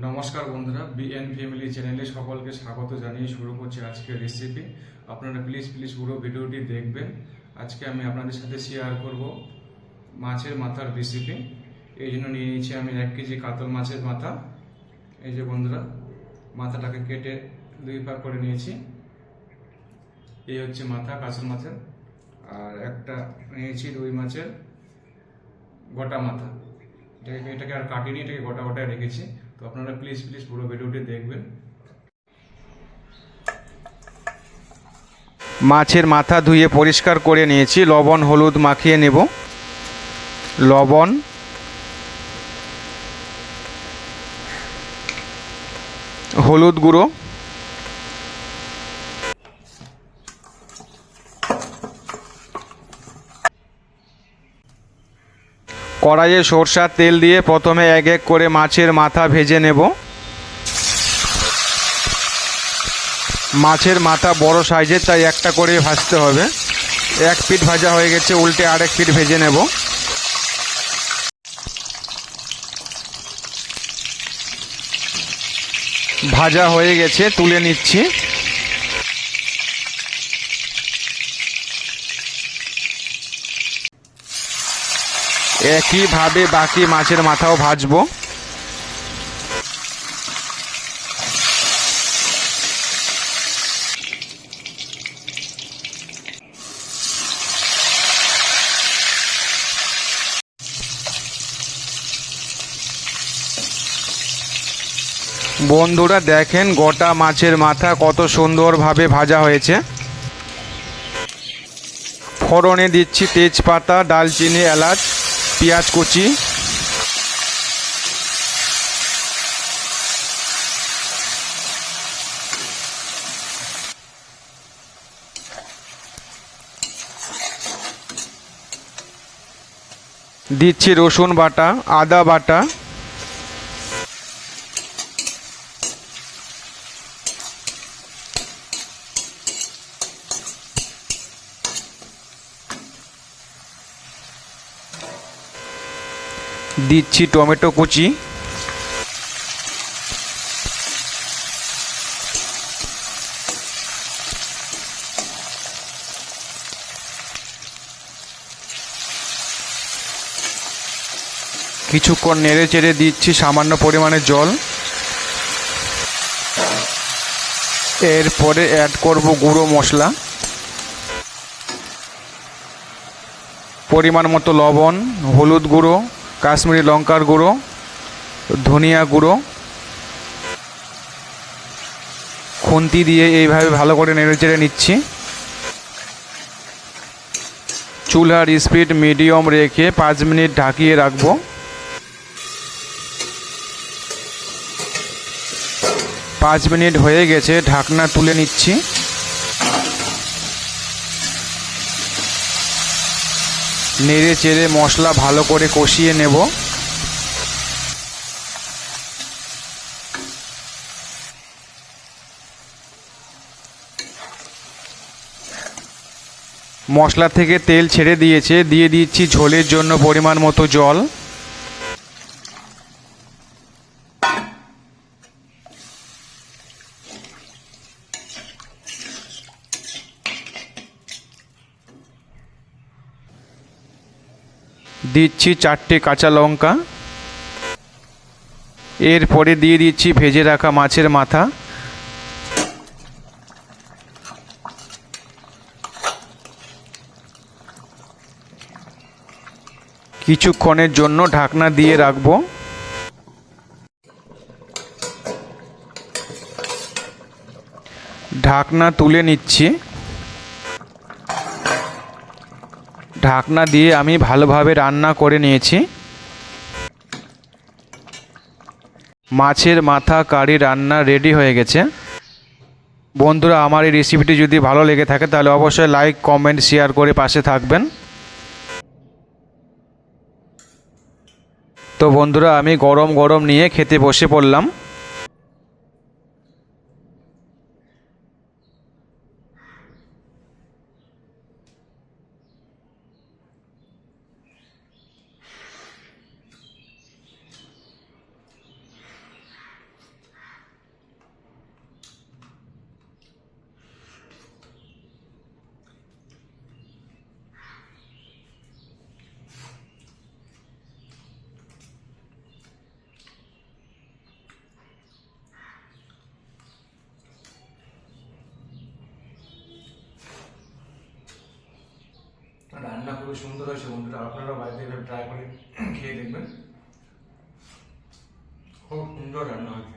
নমস্কার বন্ধুরা, BN family চ্যানেলে সকলকে স্বাগত জানিয়ে শুরু করছি আজকের রেসিপি। আপনারা প্লিজ পুরো ভিডিওটি দেখবেন। আজকে আমি আপনাদের সাথে শেয়ার করব মাছের মাথার রেসিপি। এই জন্য নিয়ে নিয়েছি আমি 1 কেজি কাতল মাছের মাথা। এই যে বন্ধুরা, মাথাটাকে কেটে 2 ভাগ করে নিয়েছি। এই হচ্ছে মাথা কাতল মাছের। আর একটা নিয়েছি রুই মাছের গোটা মাথা। এটাকে আর কাটিনি, এটাকে গোটা গোটায় রেখেছি। তো আপনারা প্লিজ পুরো ভিডিওটি দেখবেন। মাছের মাথা ধুয়ে পরিষ্কার করে নিয়েছি। লবণ হলুদ মাখিয়ে নেব। লবণ, হলুদ গুঁড়ো, কড়াইয়ে সরষার তেল দিয়ে প্রথমে এক এক করে মাছের মাথা ভেজে নেব। মাছের মাথা বড় সাইজের, তাই একটা করে ভাজতে হবে। এক পিঠ ভাজা হয়ে গেছে, উল্টে আরেক পিঠ ভেজে নেব। ভাজা হয়ে গেছে, তুলে নিচ্ছি। একইভাবে বাকি মাছের মাথাও ভাজবো। বন্ধুরা দেখেন, গোটা মাছের মাথা কত সুন্দরভাবে ভাজা হয়েছে। ফোড়নে দিচ্ছি তেজপাতা, দালচিনি, এলাচ, পেঁয়াজ কুচি, দিচ্ছি রসুন বাটা, আদা বাটা, দিচ্ছি টমেটো কুচি, কিছুক্ষণ নেড়ে চেড়ে দিচ্ছি সামান্য পরিমাণে জল। এরপরে অ্যাড করব গুঁড়ো মশলা, পরিমাণ মতো লবণ, হলুদ গুঁড়ো, কাশ্মীরি লঙ্কার গুঁড়ো, ধনিয়া গুঁড়ো। খুন্তি দিয়ে এইভাবে ভালো করে নেড়ে চেড়ে নিচ্ছি। চুলার স্পিড মিডিয়াম রেখে 5 মিনিট ঢাকিয়ে রাখবো। 5 মিনিট হয়ে গেছে, ঢাকনা তুলে নিচ্ছি। নেড়ে চেড়ে মশলা ভালো করে কষিয়ে নেব। মশলা থেকে তেল ছেড়ে দিয়েছে, দিয়ে দিচ্ছি ঝোলের জন্য পরিমাণ মতো জল। দিচ্ছি 4টে কাঁচা লঙ্কা। এরপরে দিয়ে দিচ্ছি ভেজে রাখা মাছের মাথা। কিছুক্ষণের জন্য ঢাকনা দিয়ে রাখবো। ঢাকনা তুলে নিচ্ছি। ঢাকনা দিয়ে আমি ভালোভাবে রান্না করে নিয়েছি। মাছের মাথা কারি রান্না রেডি হয়ে গেছে। বন্ধুরা, আমার এই রেসিপিটি যদি ভালো লেগে থাকে তাহলে অবশ্যই লাইক, কমেন্ট, শেয়ার করে পাশে থাকবেন। তো বন্ধুরা, আমি গরম গরম নিয়ে খেতে বসে পড়লাম। রান্না খুবই সুন্দর হয়েছে বন্ধুরা, আপনারা বাড়িতে এভাবে ট্রাই করে খেয়ে দেখবেন, খুব সুন্দর রান্না হয়েছে।